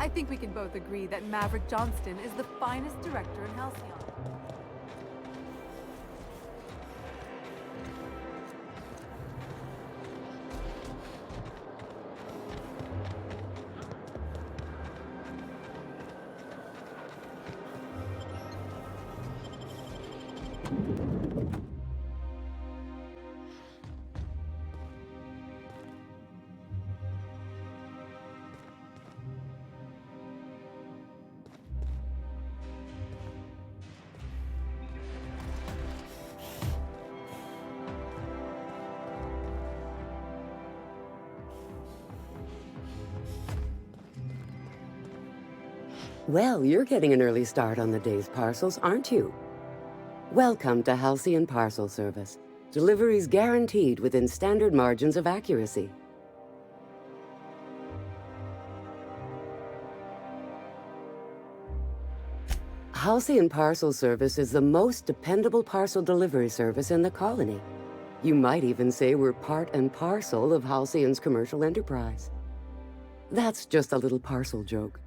I think we can both agree that Maverick Johnston is the finest director in Halcyon. Well, you're getting an early start on the day's parcels, aren't you? Welcome to Halcyon Parcel Service. Deliveries guaranteed within standard margins of accuracy. Halcyon Parcel Service is the most dependable parcel delivery service in the colony. You might even say we're part and parcel of Halcyon's commercial enterprise. That's just a little parcel joke.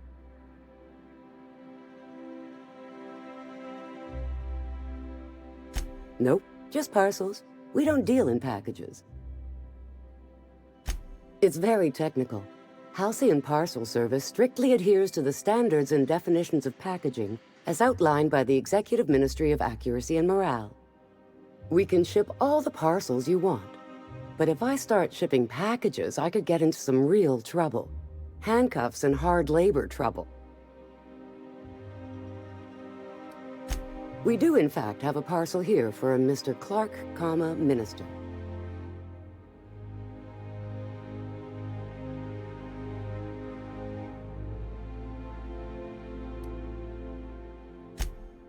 Nope, just parcels. We don't deal in packages. It's very technical. Halcyon Parcel Service strictly adheres to the standards and definitions of packaging as outlined by the Executive Ministry of Accuracy and Morale. We can ship all the parcels you want. But if I start shipping packages, I could get into some real trouble. Handcuffs and hard labor trouble. We do, in fact, have a parcel here for a Mr. Clark, Minister.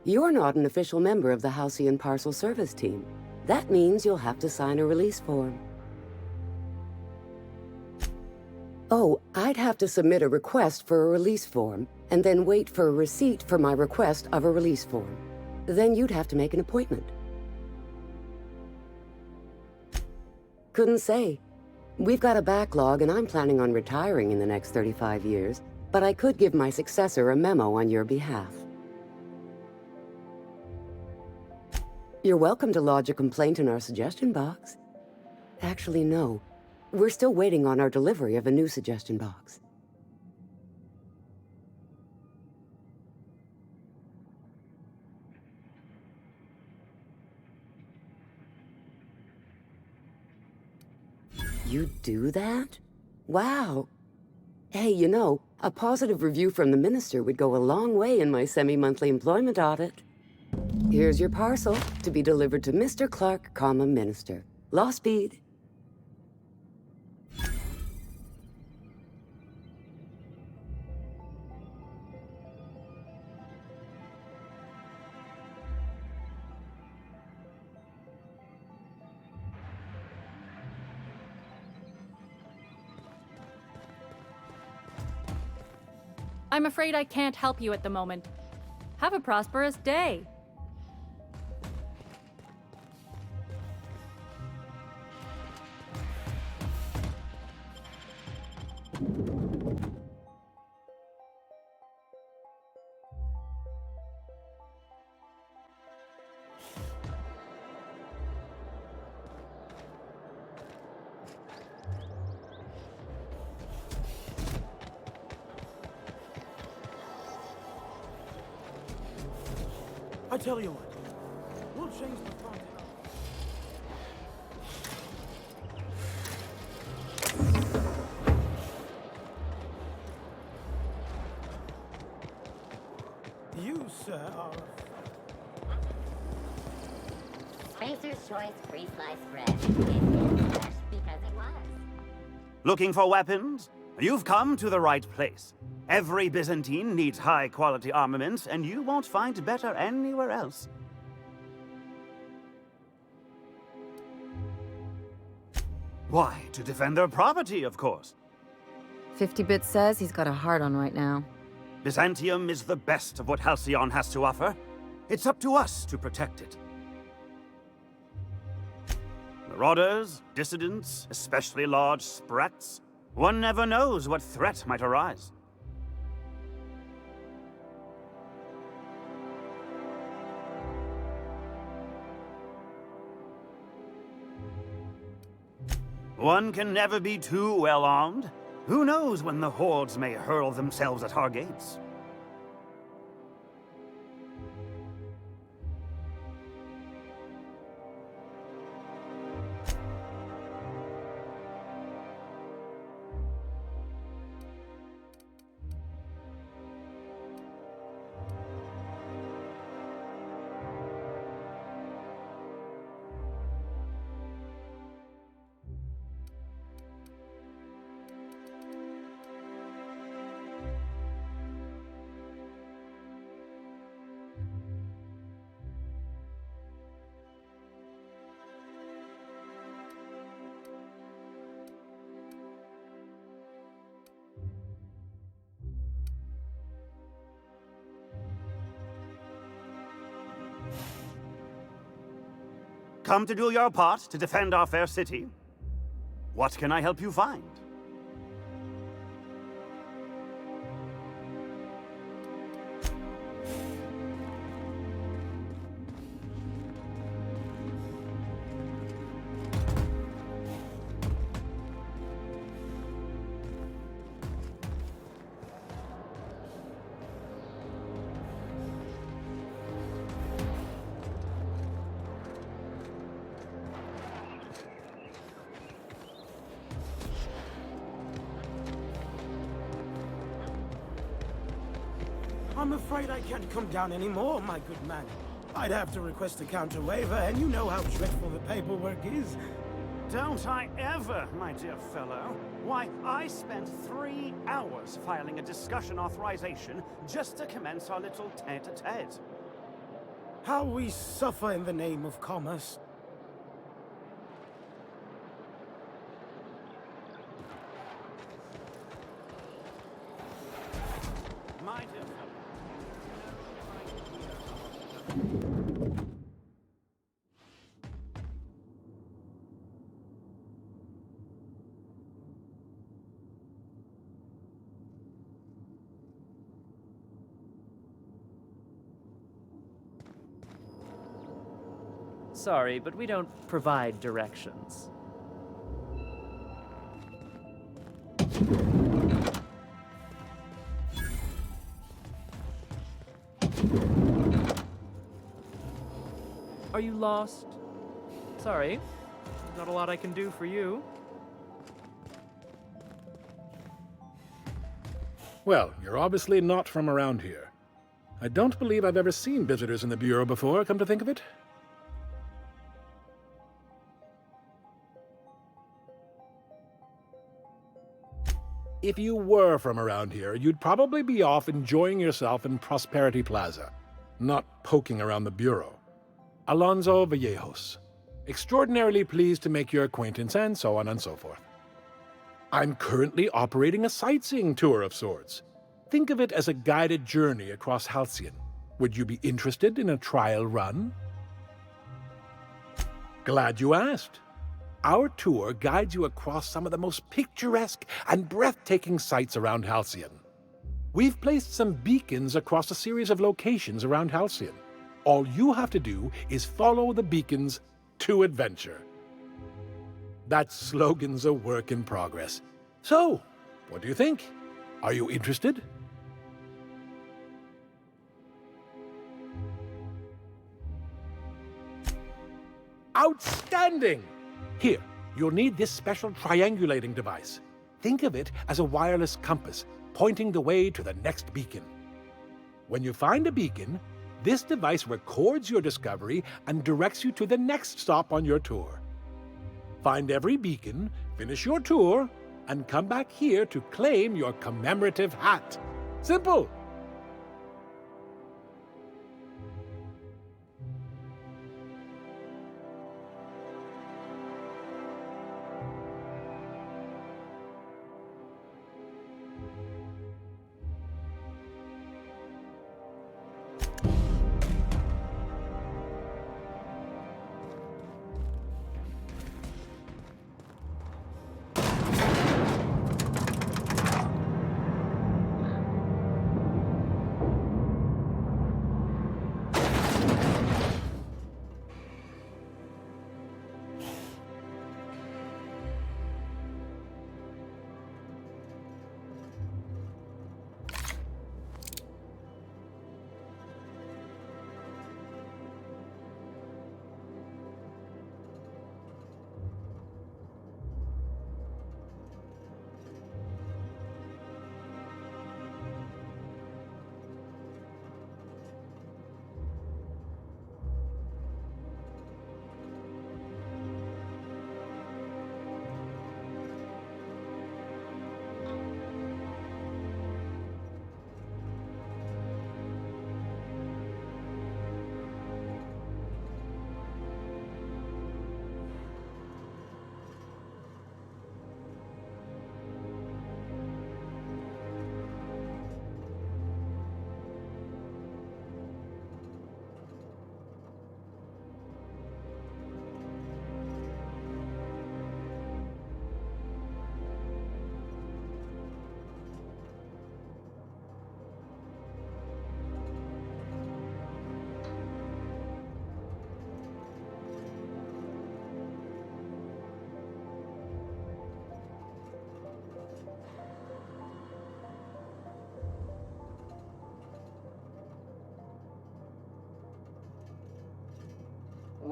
You're not an official member of the Halcyon Parcel Service team. That means you'll have to sign a release form. Oh, I'd have to submit a request for a release form, and then wait for a receipt for my request of a release form. Then you'd have to make an appointment. Couldn't say. We've got a backlog and I'm planning on retiring in the next 35 years, but I could give my successor a memo on your behalf. You're welcome to lodge a complaint in our suggestion box. Actually, no. We're still waiting on our delivery of a new suggestion box. You do that? Wow. Hey, you know, a positive review from the minister would go a long way in my semi-monthly employment audit. Here's your parcel to be delivered to Mr. Clark, Minister. Law speed. I'm afraid I can't help you at the moment. Have a prosperous day. I tell you what, we'll change the front. You, sir, are... Spacer's Choice Free Sliced Bread is fresh because it was. Looking for weapons? You've come to the right place. Every Byzantine needs high-quality armaments, and you won't find better anywhere else. Why? To defend their property, of course. 50-Bit says he's got a hard on right now. Byzantium is the best of what Halcyon has to offer. It's up to us to protect it. Marauders, dissidents, especially large sprats. One never knows what threat might arise. One can never be too well armed. Who knows when the hordes may hurl themselves at our gates? Come to do your part to defend our fair city? What can I help you find? I'm afraid I can't come down anymore, my good man. I'd have to request a counter waiver, and you know how dreadful the paperwork is. Don't I ever, my dear fellow. Why, I spent 3 hours filing a discussion authorization just to commence our little tete-a-tete. How we suffer in the name of commerce. My dear fellow. Sorry, but we don't provide directions. Are you lost? Sorry, not a lot I can do for you. Well, you're obviously not from around here. I don't believe I've ever seen visitors in the Bureau before, come to think of it. If you were from around here, you'd probably be off enjoying yourself in Prosperity Plaza, not poking around the Bureau. Alonso Vallejos. Extraordinarily pleased to make your acquaintance, and so on and so forth. I'm currently operating a sightseeing tour of sorts. Think of it as a guided journey across Halcyon. Would you be interested in a trial run? Glad you asked. Our tour guides you across some of the most picturesque and breathtaking sights around Halcyon. We've placed some beacons across a series of locations around Halcyon. All you have to do is follow the beacons to adventure. That slogan's a work in progress. So, what do you think? Are you interested? Outstanding! Here, you'll need this special triangulating device. Think of it as a wireless compass, pointing the way to the next beacon. When you find a beacon, this device records your discovery and directs you to the next stop on your tour. Find every beacon, finish your tour, and come back here to claim your commemorative hat. Simple!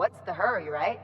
what's the hurry, right?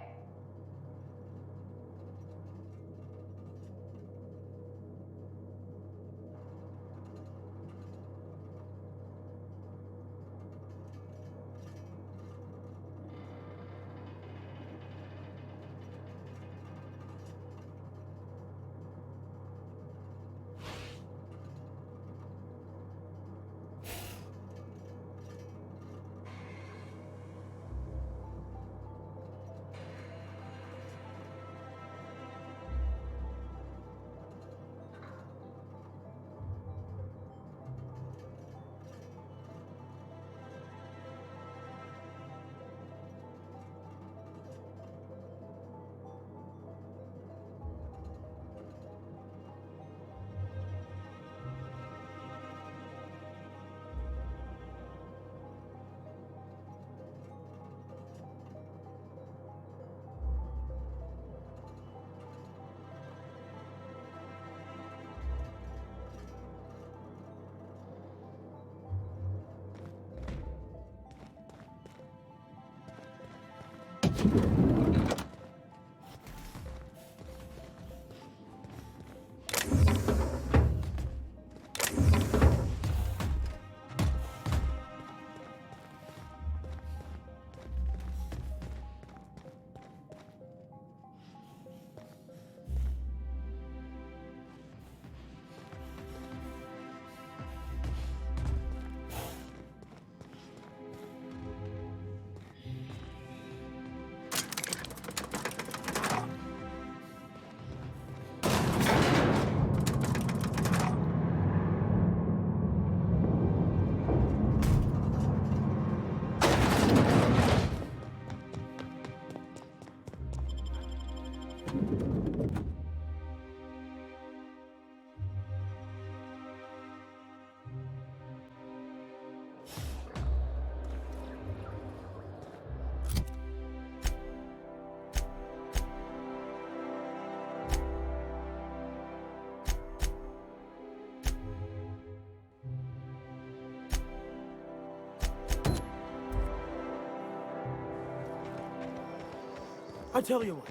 I tell you what.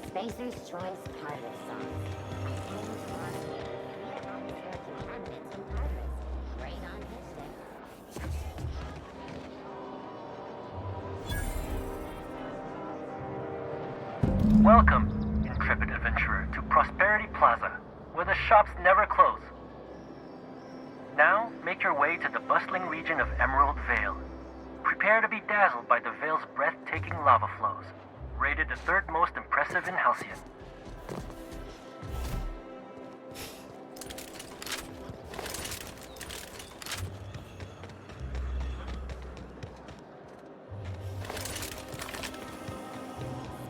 Spacer's Choice Parlor Songs. A famous song here. Here are historical cabinets and parlors. Great on Tuesday. Welcome, intrepid adventurer, to Prosperity Plaza, where the shops never close. Now, make your way to the bustling region of Emerald Vale. Prepare to be dazzled by the Vale's breathtaking lava flows, rated the third most impressive in Halcyon.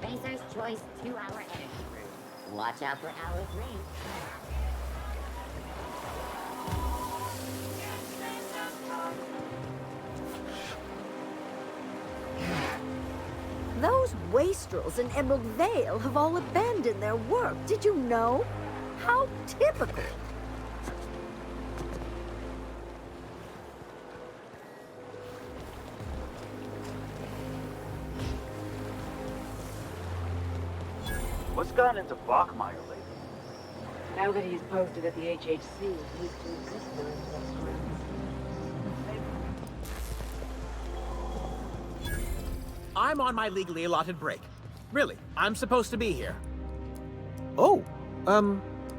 Spacer's Choice 2-hour energy room. Watch out for hour 3. Those wastrels in Emerald Vale have all abandoned their work. Did you know? How typical. What's gone into Bachmeyer lately? Now that he's posted at the HHC, he's to exist there in restaurants. I'm on my legally allotted break. Really, I'm supposed to be here. Oh,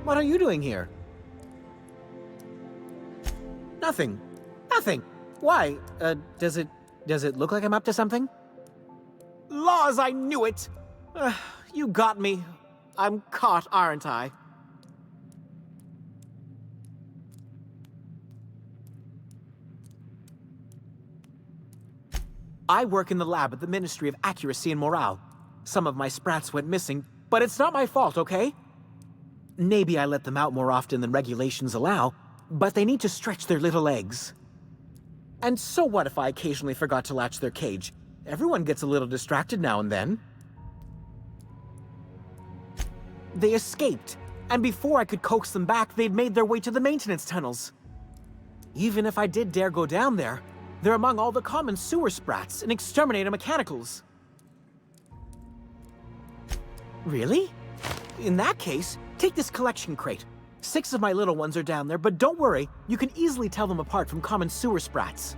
what are you doing here? Nothing. Nothing. Why? Does it look like I'm up to something? Laws, I knew it! You got me. I'm caught, aren't I? I work in the lab at the Ministry of Accuracy and Morale. Some of my sprats went missing, but it's not my fault, okay? Maybe I let them out more often than regulations allow, but they need to stretch their little legs. And so what if I occasionally forgot to latch their cage? Everyone gets a little distracted now and then. They escaped, and before I could coax them back, they'd made their way to the maintenance tunnels. Even if I did dare go down there, They're among all the common sewer sprats and exterminator mechanicals. Really? In that case, take this collection crate. 6 of my little ones are down there, but don't worry, you can easily tell them apart from common sewer sprats.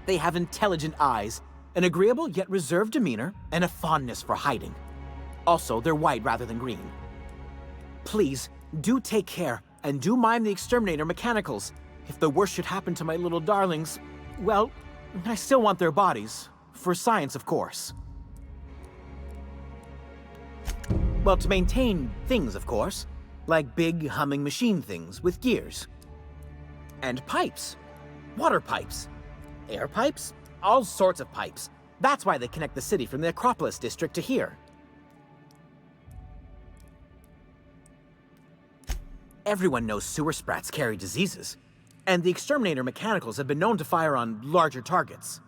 They have intelligent eyes, an agreeable yet reserved demeanor, and a fondness for hiding. Also, they're white rather than green. Please, do take care, and do mind the exterminator mechanicals. If the worst should happen to my little darlings, well, I still want their bodies. For science, of course. Well, to maintain things, of course. Like big, humming machine things with gears. And pipes. Water pipes. Air pipes. All sorts of pipes. That's why they connect the city from the Acropolis district to here. Everyone knows sewer sprats carry diseases. And the exterminator mechanicals have been known to fire on larger targets.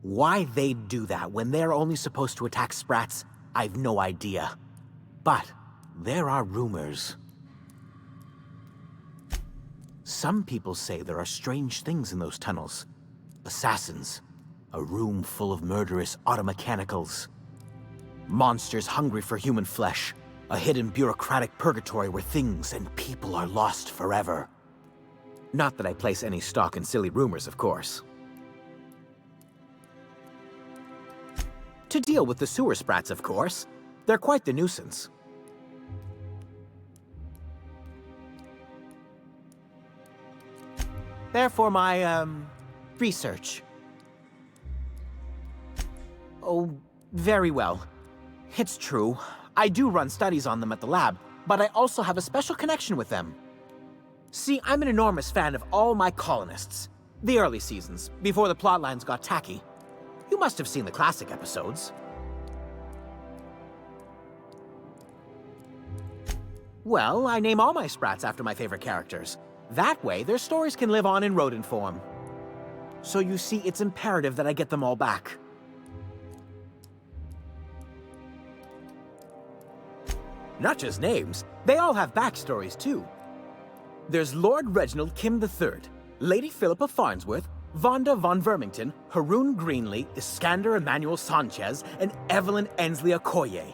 Why they'd do that when they're only supposed to attack sprats, I've no idea. But there are rumors. Some people say there are strange things in those tunnels. Assassins. A room full of murderous automechanicals. Monsters hungry for human flesh. A hidden bureaucratic purgatory where things and people are lost forever. Not that I place any stock in silly rumors, of course. To deal with the sewer sprats, of course. They're quite the nuisance. Therefore, my, research. Oh, very well. It's true. I do run studies on them at the lab, but I also have a special connection with them. See, I'm an enormous fan of all my colonists. The early seasons, before the plotlines got tacky. You must have seen the classic episodes. Well, I name all my sprats after my favorite characters. That way, their stories can live on in rodent form. So you see, it's imperative that I get them all back. Not just names, they all have backstories too. There's Lord Reginald Kim III, Lady Philippa Farnsworth, Vonda von Vermington, Haroon Greenlee, Iskander Emmanuel Sanchez, and Evelyn Ensley Okoye.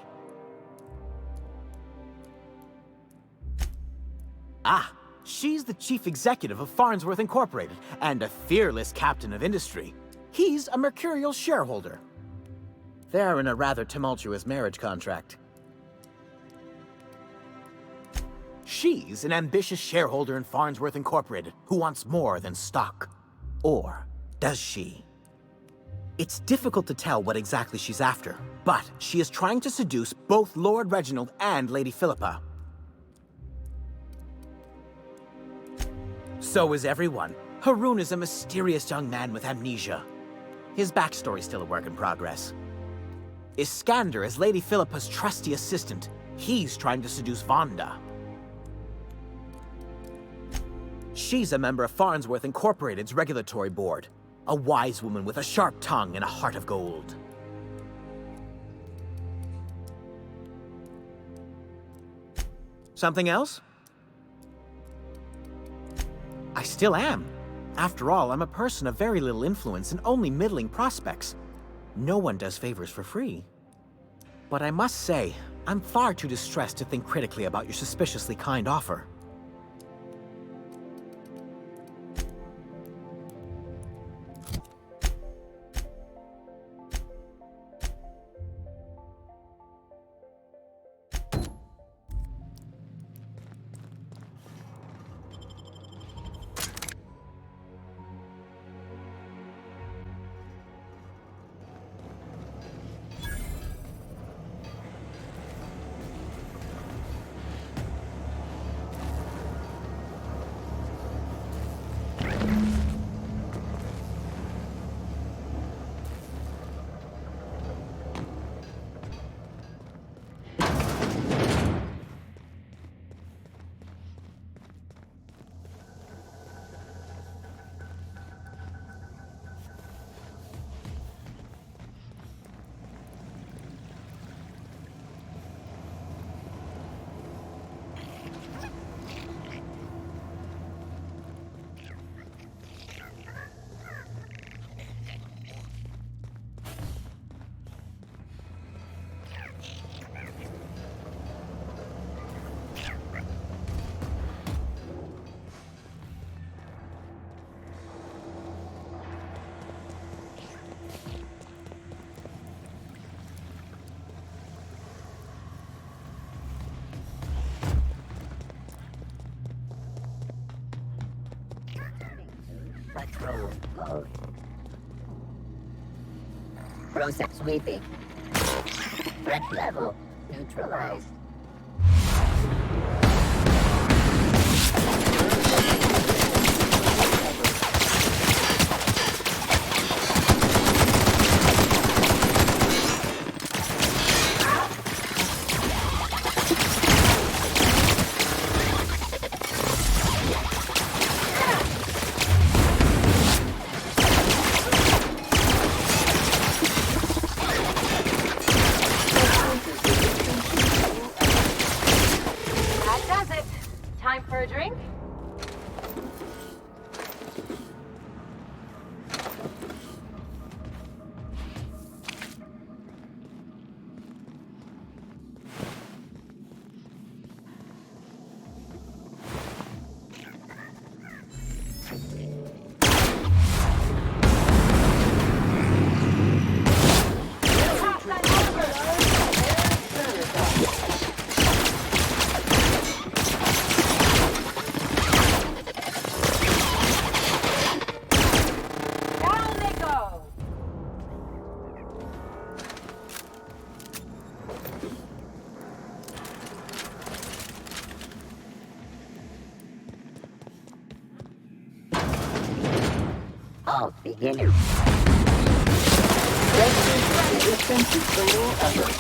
Ah, she's the chief executive of Farnsworth Incorporated and a fearless captain of industry. He's a mercurial shareholder. They're in a rather tumultuous marriage contract. She's an ambitious shareholder in Farnsworth Incorporated who wants more than stock. Or does she? It's difficult to tell what exactly she's after, but she is trying to seduce both Lord Reginald and Lady Philippa. So is everyone. Haroon is a mysterious young man with amnesia. His backstory's still a work in progress. Iskander is Lady Philippa's trusty assistant. He's trying to seduce Vonda. She's a member of Farnsworth Incorporated's regulatory board. A wise woman with a sharp tongue and a heart of gold. Something else? I still am. After all, I'm a person of very little influence and only middling prospects. No one does favors for free. But I must say, I'm far too distressed to think critically about your suspiciously kind offer. control mode. Process sweeping. Threat level neutralized. That does it. Time for a drink? Down they go! Halt beginning. Resistance control alert.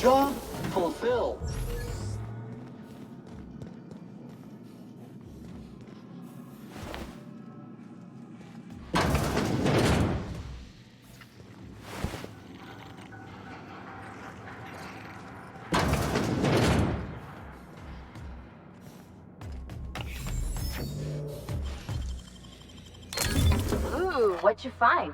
Job fulfilled. Ooh, what'd you find?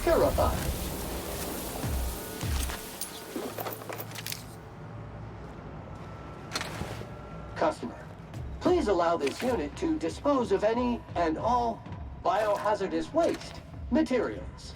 Purified. Customer, please allow this unit to dispose of any and all biohazardous waste materials.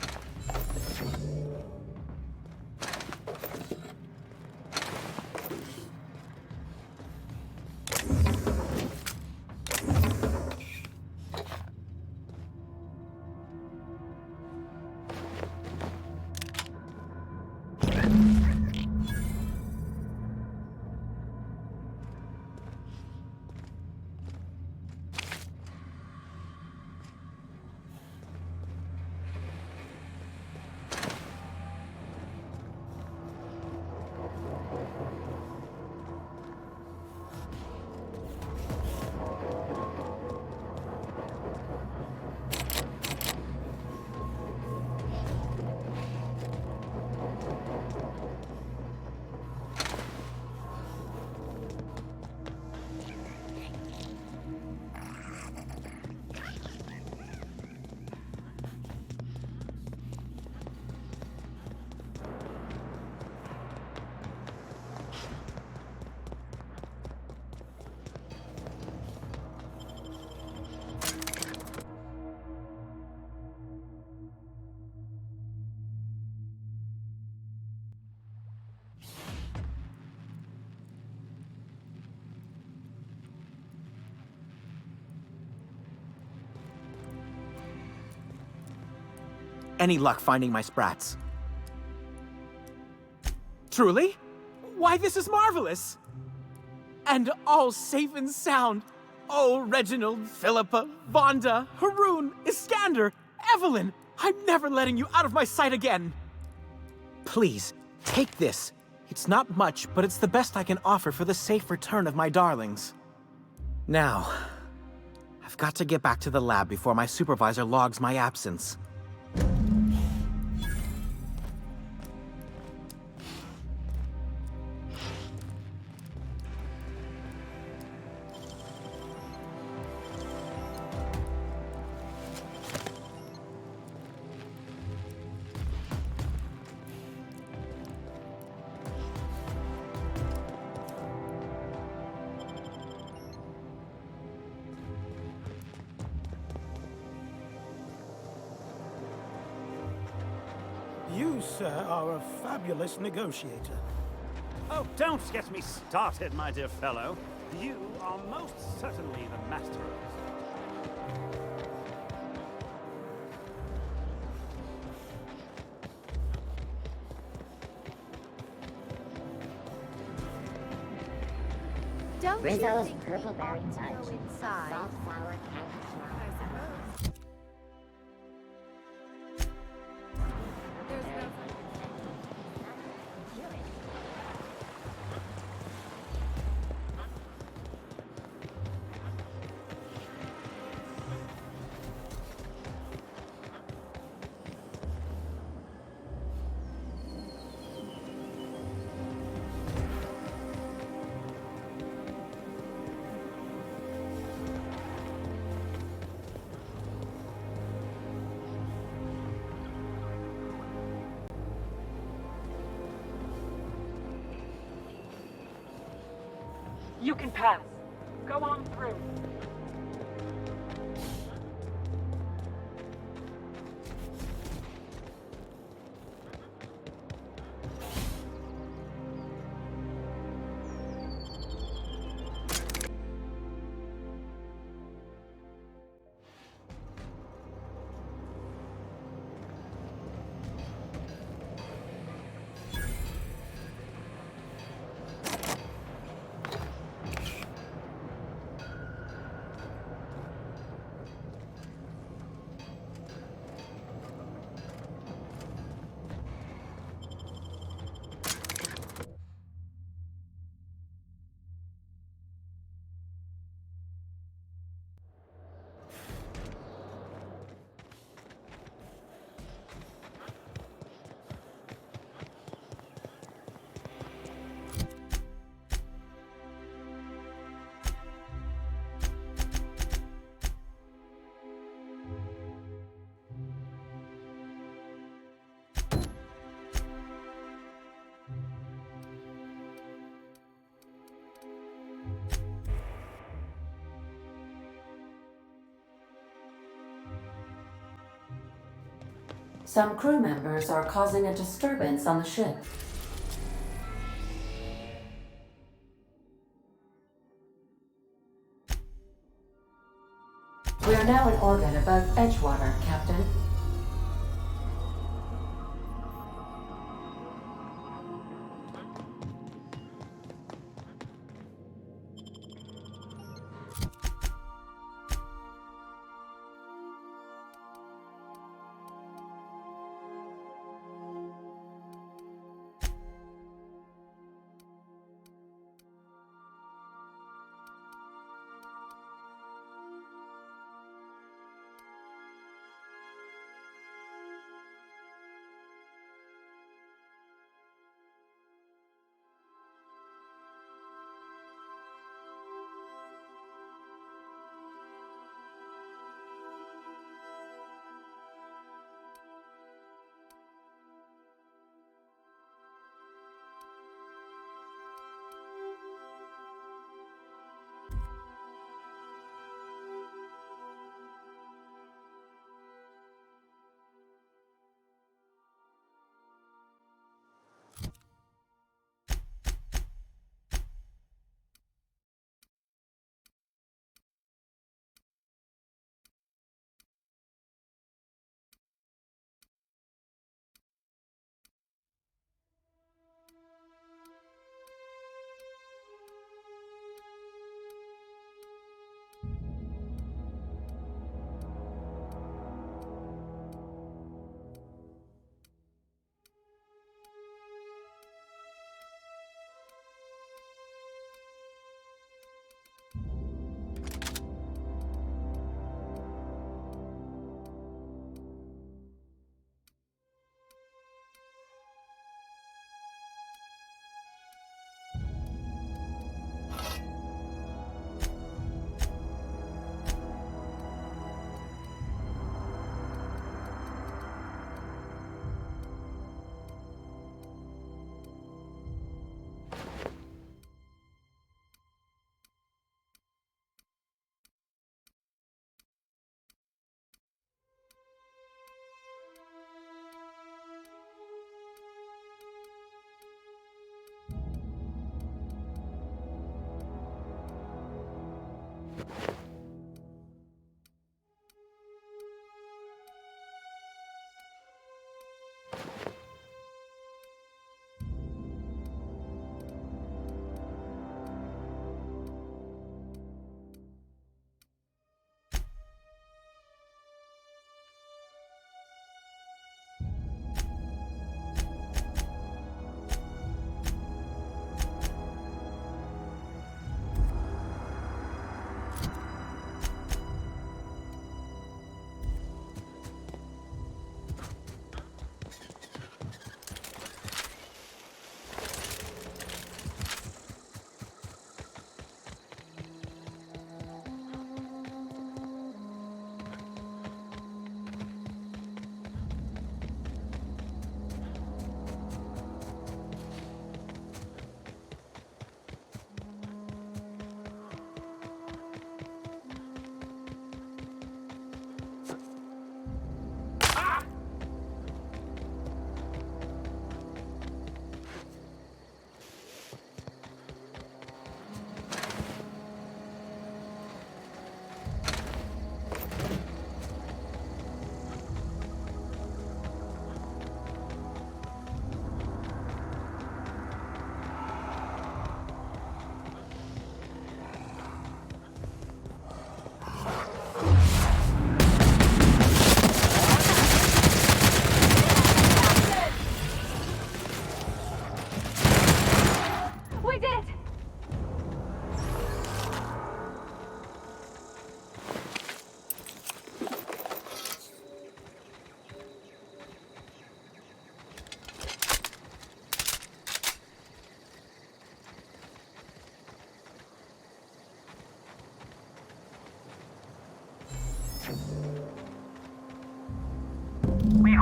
Any luck finding my sprats? Truly? Why, this is marvelous! And all safe and sound. Oh, Reginald, Philippa, Vonda, Haroon, Iskander, Evelyn, I'm never letting you out of my sight again. Please, take this. It's not much, but it's the best I can offer for the safe return of my darlings. Now, I've got to get back to the lab before my supervisor logs my absence. You, sir, are a fabulous negotiator. Oh, don't get me started, my dear fellow. You are most certainly the master of this. Don't you Rizzo's think purple we berry ought to touch. go inside? Salt sour candy smell. I suppose. There's no... You can pass. Go on through. Some crew members are causing a disturbance on the ship. We are now in orbit above Edgewater, Captain.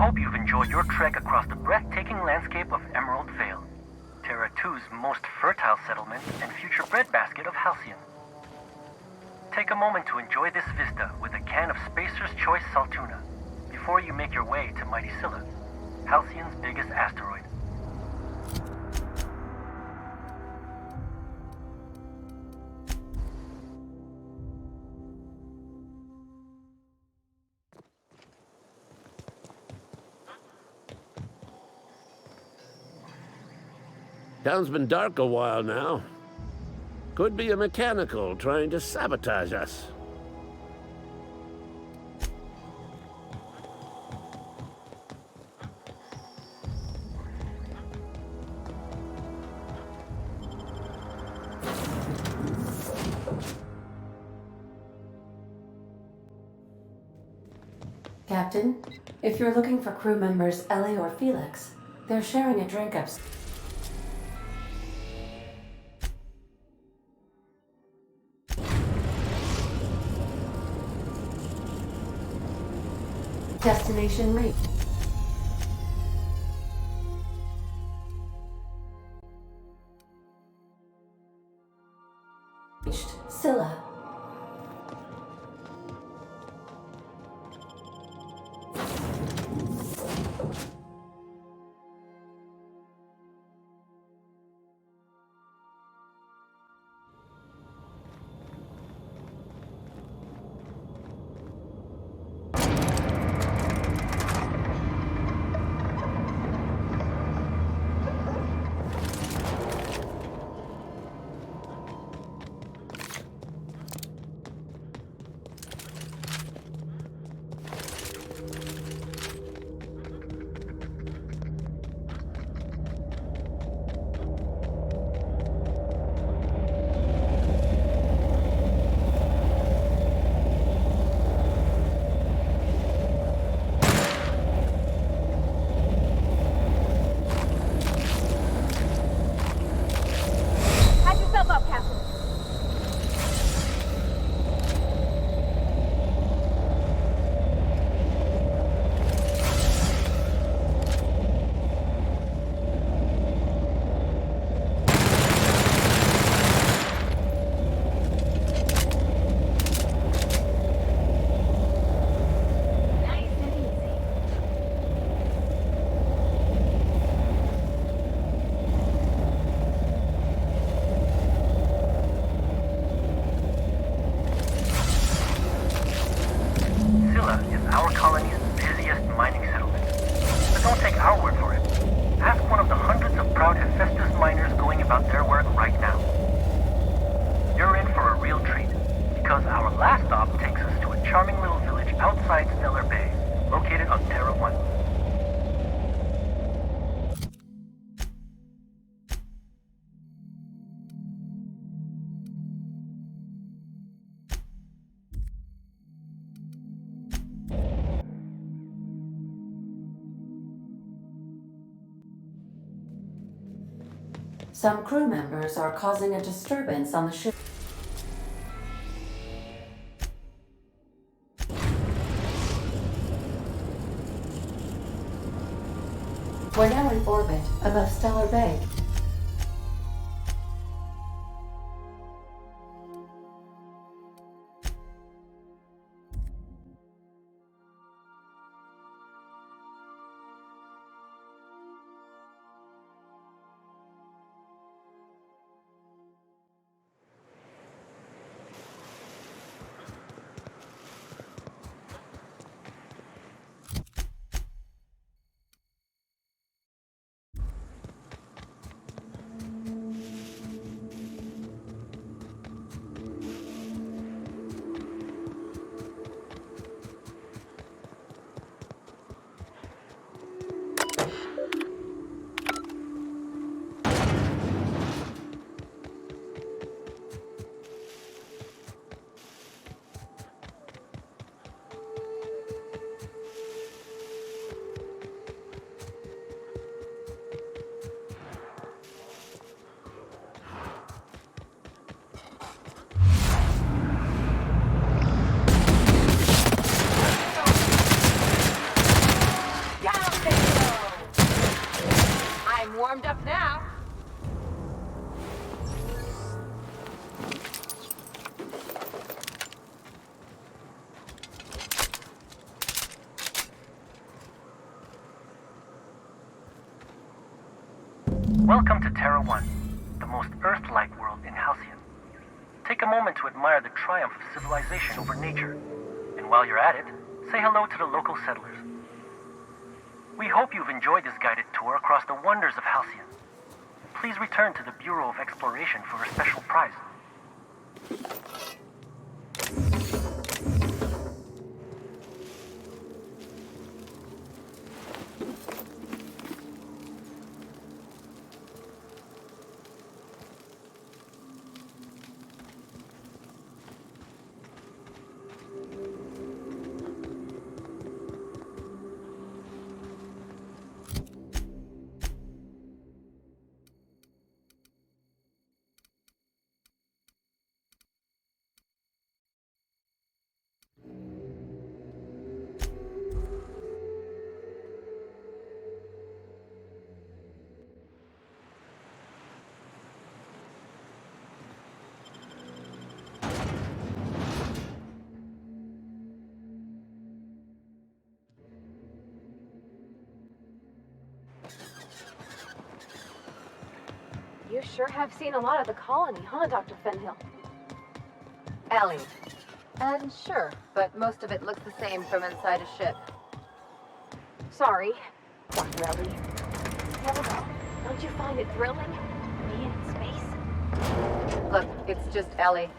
hope you've enjoyed your trek across the breathtaking landscape of Emerald Vale, Terra 2's most fertile settlement and future breadbasket of Halcyon. Take a moment to enjoy this vista with a can of Spacer's Choice Saltuna before you make your way to Mighty Scylla, Halcyon's biggest asteroid. Town's been dark a while now. Could be a mechanical trying to sabotage us. Captain, if you're looking for crew members Ellie or Felix, they're sharing a drink upstairs. Destination reached. Scylla. Some crew members are causing a disturbance on the ship. We're now in orbit above Stellar Bay. Welcome to Terra 1, the most Earth-like world in Halcyon. Take a moment to admire the triumph of civilization over nature. And while you're at it, say hello to the local settlers. We hope you've enjoyed this guided tour across the wonders of Halcyon. Please return to the Bureau of Exploration for a special prize. You sure have seen a lot of the colony, huh, Dr. Fenhill? Ellie. And sure, but most of it looks the same from inside a ship. Sorry, Dr. Ellie. Tell me, don't you find it thrilling? Being in space? Look, it's just Ellie.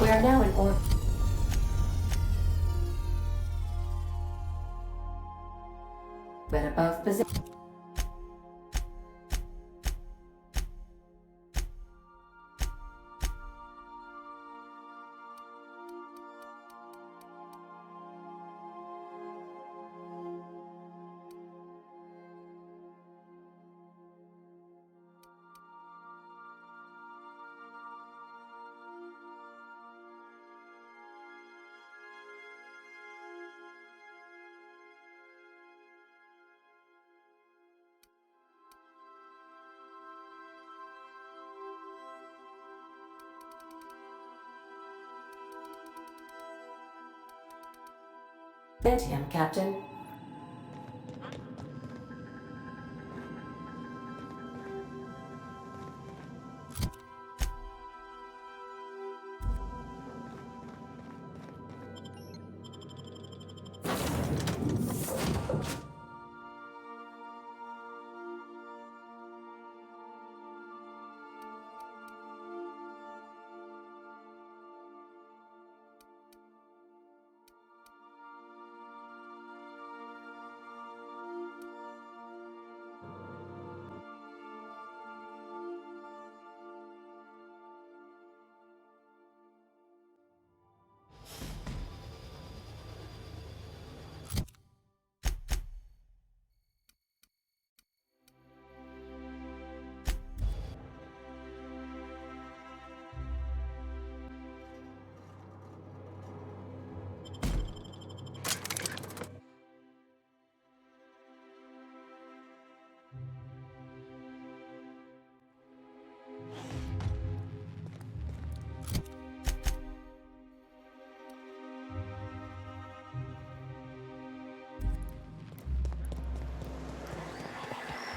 We are now in orbit. But above position. Pentium, Captain.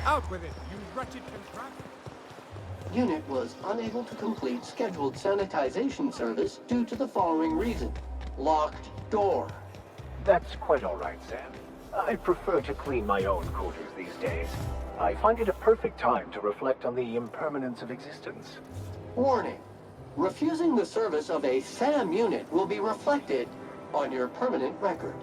Out with it, you wretched contraption! Unit was unable to complete scheduled sanitization service due to the following reason. Locked door. That's quite all right, Sam. I prefer to clean my own quarters these days. I find it a perfect time to reflect on the impermanence of existence. Warning. Refusing the service of a SAM unit will be reflected on your permanent record.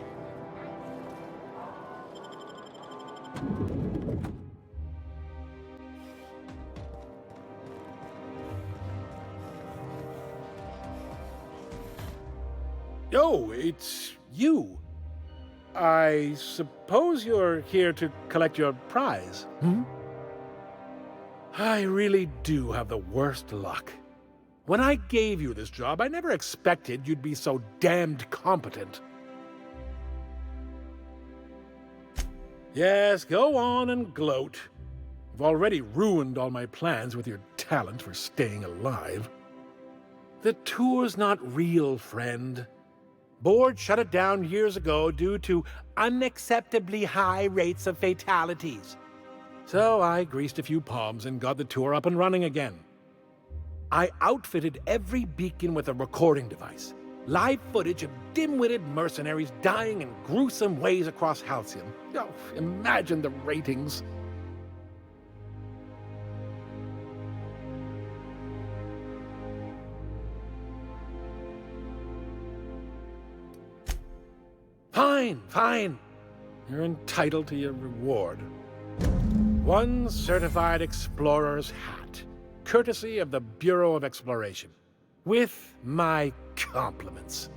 Oh, it's you. I suppose you're here to collect your prize, hmm? I really do have the worst luck. When I gave you this job, I never expected you'd be so damned competent. Yes, go on and gloat. You've already ruined all my plans with your talent for staying alive. The tour's not real, friend. Board shut it down years ago due to unacceptably high rates of fatalities. So I greased a few palms and got the tour up and running again. I outfitted every beacon with a recording device. Live footage of dim-witted mercenaries dying in gruesome ways across Halcyon. Oh, imagine the ratings. Fine, fine. You're entitled to your reward. One certified explorer's hat, courtesy of the Bureau of Exploration, with my compliments.